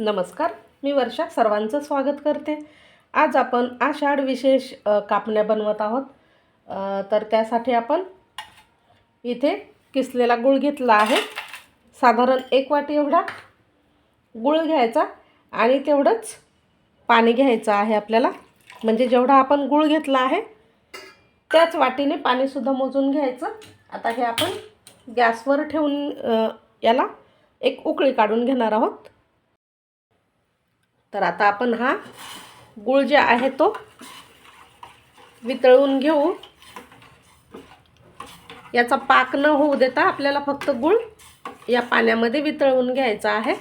नमस्कार, मी वर्षा सर्वांचं स्वागत करते। आज आपण आषाढ विशेष कापण्या बनवत आहोत। तर त्यासाठी आपण इथे किसलेला गूळ घेतला आहे। साधारण 1 वाटी एवढा गूळ घ्यायचा आणि तेवढंच पाणी घ्यायचं आहे आपल्याला। म्हणजे जेवढा आपण गूळ घेतला आहे त्याच वाटीने पाणी सुद्धा मोजून घ्यायचं। आता हे आपण गॅसवर ठेवून याला एक उकळी काढून घेणार आहोत। तर आता आपण हा गूळ जे आहे तो वितळून घेऊ। याचा पाक न होऊ देता आपल्याला फक्त गूळ या पाण्यामध्ये वितळवून घ्यायचा आहे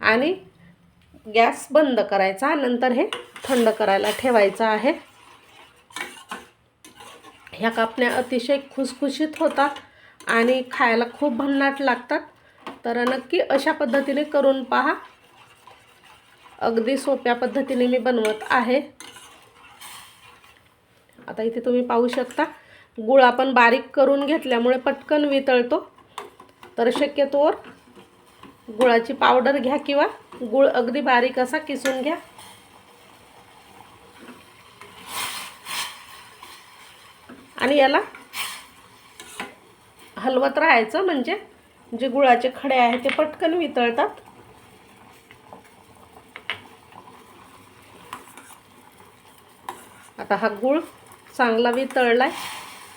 आणि गॅस बंद करायचा। नंतर हे थंड करायला ठेवायचं आहे। ह्या कापण्या अतिशय खुसखुशीत होतात आणि खायला खूप भन्नाट लागतात। तर नक्की अशा पद्धतीने करून पहा। अगदी सोप्या पद्धतीने मी बनवत आहे। आता इथे तुम्ही पाहू शकता गूळ आपण बारीक करून घेतल्यामुळे पटकन वितळतो। तर शक्यतोवर गुळाची पावडर घ्या किंवा गूळ अगदी बारीक असा किसून घ्या। आणि याला हलवत राहायचं म्हणजे जे गुळाचे खडे आहेत ते पटकन वितळतात। आता हा गूळ चांगला वितळलाय।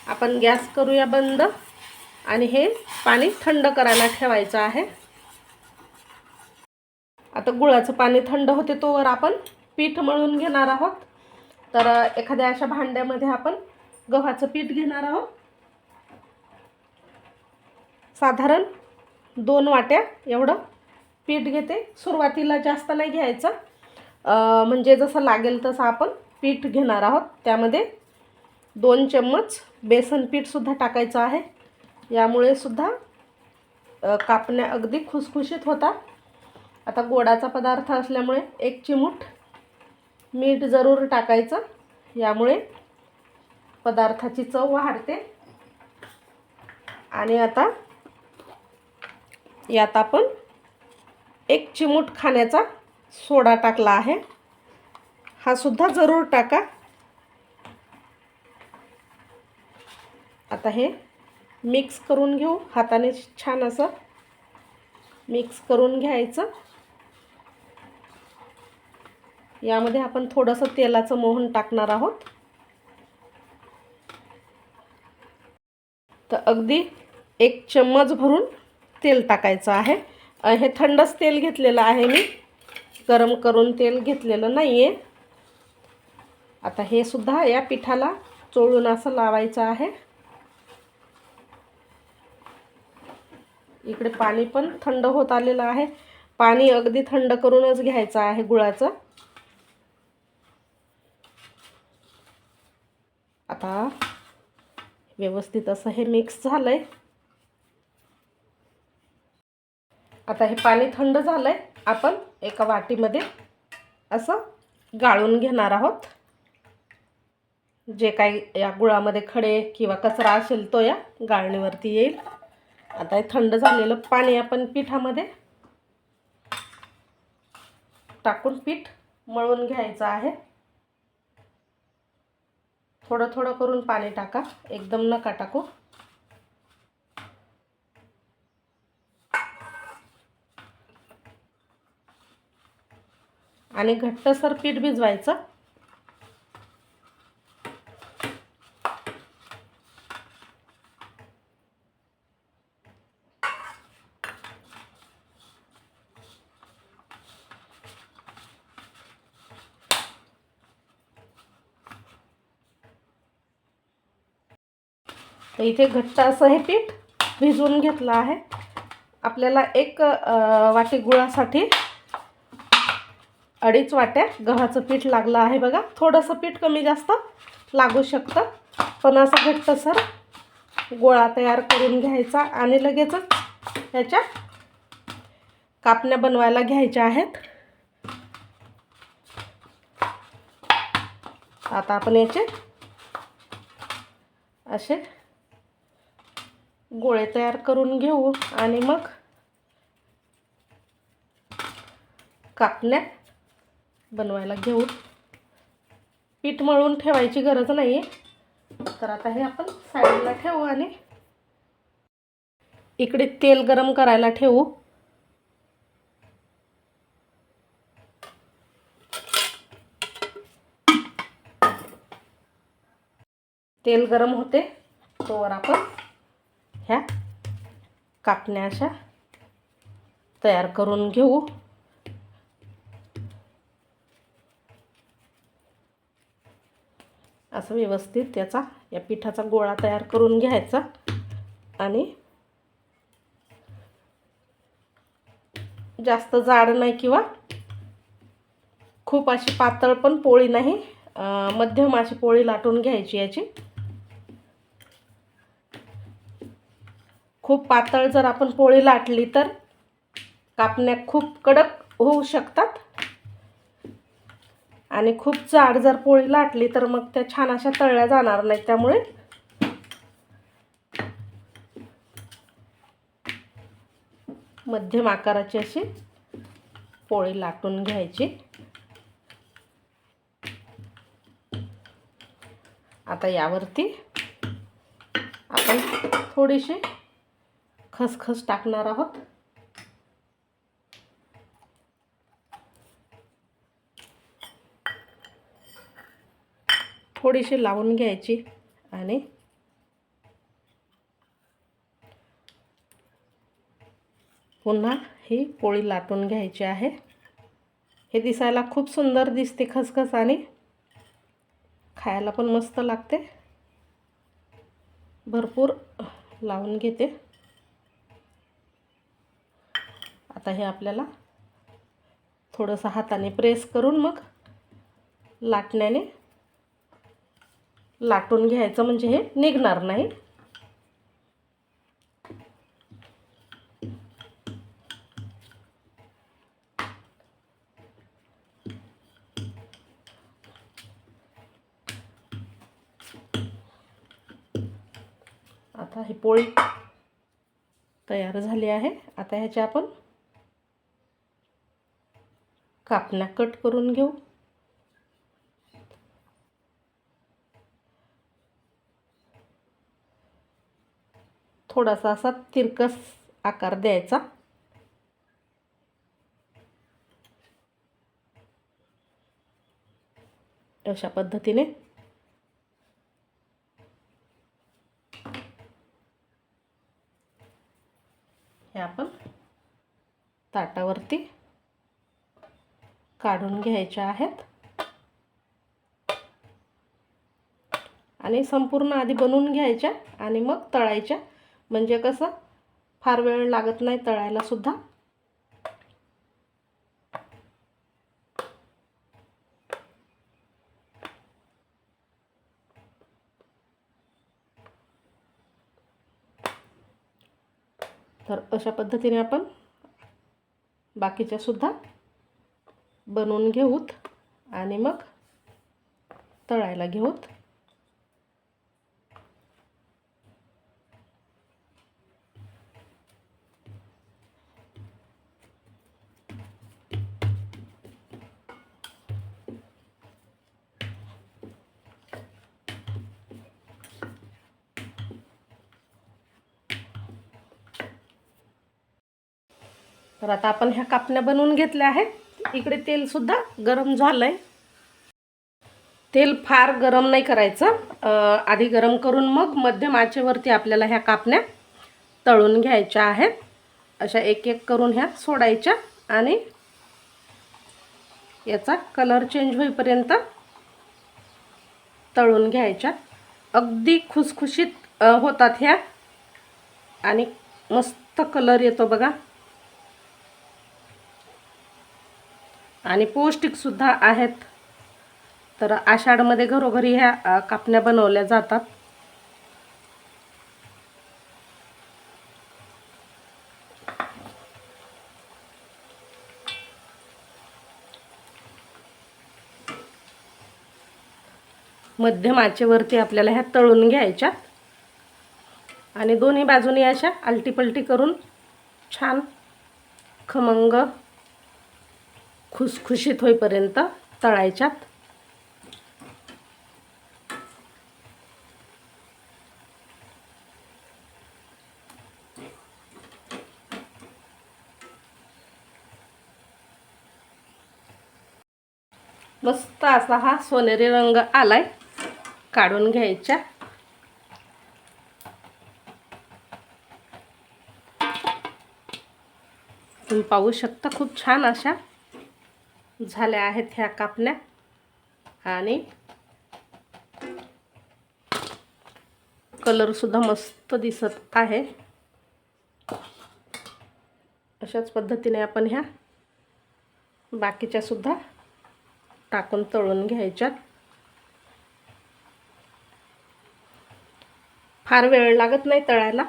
आपण गॅस करूया बंद आणि हे पाणी थंड करायला ठेवायचं आहे। आता गुळाचं पाणी थंड होते तोवर आपण पीठ मळून घेणार आहोत। तर एखाद्या अशा भांड्यामध्ये आपण गव्हाचं पीठ घेणार आहोत। साधारण 2 वाट्या एवढं पीठ घेते। सुरुवातीला जास्त नाही घ्यायचं, म्हणजे जसं लागेल तसं आपण पीठ घेणार आहोत। त्यामध्ये 2 चम्मच बेसन पीठ सुद्धा टाकायचं आहे। यामुळे सुद्धा कापण्या अगदी खुसखुशीत होतात। आता गोडाचा पदार्थ असल्यामुळे 1 चिमूट मीठ जरूर टाकायचं। यामुळे पदार्थाची चव वाढते। आणि आता यात आपण 1 चिमूट खाण्याचा सोडा टाकला आहे। हा सुद्धा जरूर टाका। आता हे मिक्स करून घेऊ। हाताने छान असं मिक्स करून घ्यायचं। यामध्ये आपण थोडंसं तेलाचं मोहन टाकणार आहोत। तर अगदी 1 चम्मच भरून तेल टाकायचं आहे। हे थंडच तेल घेतलेलं आहे मी, गरम करून तेल घेतलेलं नाही आहे। आता हे सुद्धा या पिठाला चोळून असं लावायचं आहे। इकडे पाणी पण थंड होत आलेलं आहे। पाणी अगदी थंड करूनच घ्यायचं आहे गुळाचं। आता व्यवस्थित असं हे मिक्स झालंय। आता हे पाणी थंड झालंय। आपण एका वाटीमध्ये असं गाळून घेणार आहोत। जे काही या गुळामध्ये खडे किंवा कचरा असेल तो या गाळणीवरती येईल। आता हे थंड झालेलं पाणी आपण पिठामध्ये टाकून पीठ मळून घ्यायचं आहे। थोडं थोडं करून पाणी टाका, एकदम नका टाकू। आणि घट्टसर पीठ भिजवायचं। तर इथे घट्ट असं हे पीठ भिजवून घेतलं आहे। आपल्याला 1 वाटी गुळासाठी 2.5 वाट्या गव्हाचं पीठ लागलं आहे बघा। थोडंसं पीठ कमी जास्त लागू शकतं, पण असं घट्टसर गोळा तयार करून घ्यायचा आणि लगेचच याच्या कापण्या बनवायला घ्यायच्या आहेत। आता आपण याचे असे गोळे तयार करून घेऊ आणि मग कापण्या बनवायला घेऊ. पीठ मळून ठेवायची गरज नाही आहे. तर आता हे आपण साईडला ठेवू आणि इकडे तेल गरम करायला ठेवू. तेल गरम होते तोवर आपण ह्या कापण्या अशा तयार करून घेऊ. असं व्यवस्थित या पिठाचा गोळा तयार करून घ्यायचा आणि जास्त जाड नाही किंवा खूप अशी पातळ पण पोळी नाही, मध्यम अशी पोळी लाटून घ्यायची याची. खूप पातळ जर आपण पोळी लाटली तर कापण्या खूप कडक होऊ शकतात आणि खूप जाड जर पोळी लाटली तर मग त्या छान अशा तळल्या जाणार नाहीत. त्यामुळे मध्यम आकाराची अशी पोळी लाटून घ्यायची. आता यावरती आपण थोडीशी खसखस टाकणार आहोत. थोडीशी लावून घ्यायची आणि पुन्हा ही पोळी लाटून घ्यायची आहे. हे दिसायला खूप सुंदर दिसते खसखस आणि खायला पण मस्त लागते. भरपूर लावून घेते. आता हे आपल्याला थोडंसं हाताने प्रेस करून मग लाटण्याने लाटून घ्यायचं, म्हणजे हे निघणार नाही. आता ही पोळी तयार झाली आहे. आता ह्याच्या आपण कापण्या कट करून घेऊ. थोडासा असा तिरकस आकार द्यायचा. अशा पद्धतीने हे आपण ताटावरती काढून घ्यायच्या आहेत आणि संपूर्ण आधी बनवून घ्यायच्या आणि मग तळायच्या. म्हणजे कसं फार वेळ लागत नाही तळायला सुद्धा. तर अशा पद्धतीने आपण बाकीच्या सुद्धा बनवून घेऊत आणि मग तळायला घेऊत. तर आता आपण ह्या कापण्या बनवून घेतल्या आहेत. इकडे तेल सुद्धा गरम झालंय. तेल फार गरम नाही करायचं, आधी गरम करून मग मध्यम आचेवरती आपल्याला ह्या कापण्या तळून घ्यायच्या आहेत. अशा एक एक करून ह्या सोडायच्या आणि याचा कलर चेंज होईपर्यंत तळून घ्यायच्या. अगदी खुसखुशीत होतात ह्या आणि मस्त कलर येतो बघा. आणि पौष्टिक सुद्धा आहेत. तर आषाढमध्ये घरोघरी ह्या कापण्या बनवल्या जातात. मध्यम आचेवरती आपल्याला ह्या तळून घ्यायच्या आणि दोन्ही बाजूनी अशा आलटी पलटी करून छान खमंग खुसखुशीत होईपर्यंत तळायच्यात. मस्त असा हा सोनेरी रंग आलाय. काढून घ्यायच्या. तुम्ही पाहू शकता खूप छान अशा झाल्या आहेत ह्या कापण्या. आणि कलर सुद्धा मस्त दिसत आहे. अशाच पद्धतीने आपण ह्या बाकीच्या सुद्धा टाकून तळून घ्यायच्यात. फार वेळ लागत नाही तळायला.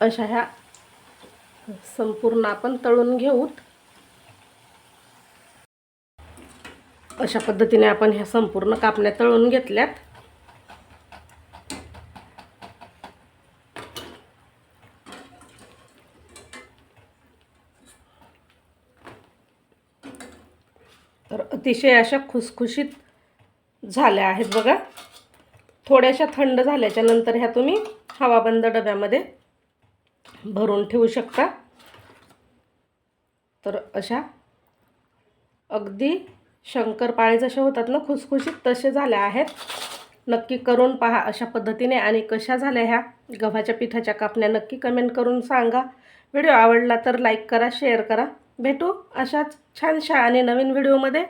अशा ह्या संपूर्ण आपण तळून घेऊत. अशा पद्धतीने आपण ह्या संपूर्ण कापण्या तळून घेतल्यात. तर अतिशय अशा खुसखुशीत झाल्या आहेत बघा. थोड्याशा थंड झाल्याच्या नंतर ह्या तुम्ही हवाबंद डब्यामध्ये भरून ठेवू शकता. तर अशा अगदी शंकरपाळे जसे होतात ना खुसखुशीत, तसे झाल्या आहेत. नक्की करून पहा अशा पद्धतीने. आणि कशा झाल्या ह्या गव्हाच्या पिठाच्या कापण्या नक्की कमेंट करून सांगा. व्हिडिओ आवडला तर लाईक करा, शेअर करा. भेटू अशाच छानशा आणि नवीन व्हिडिओमध्ये.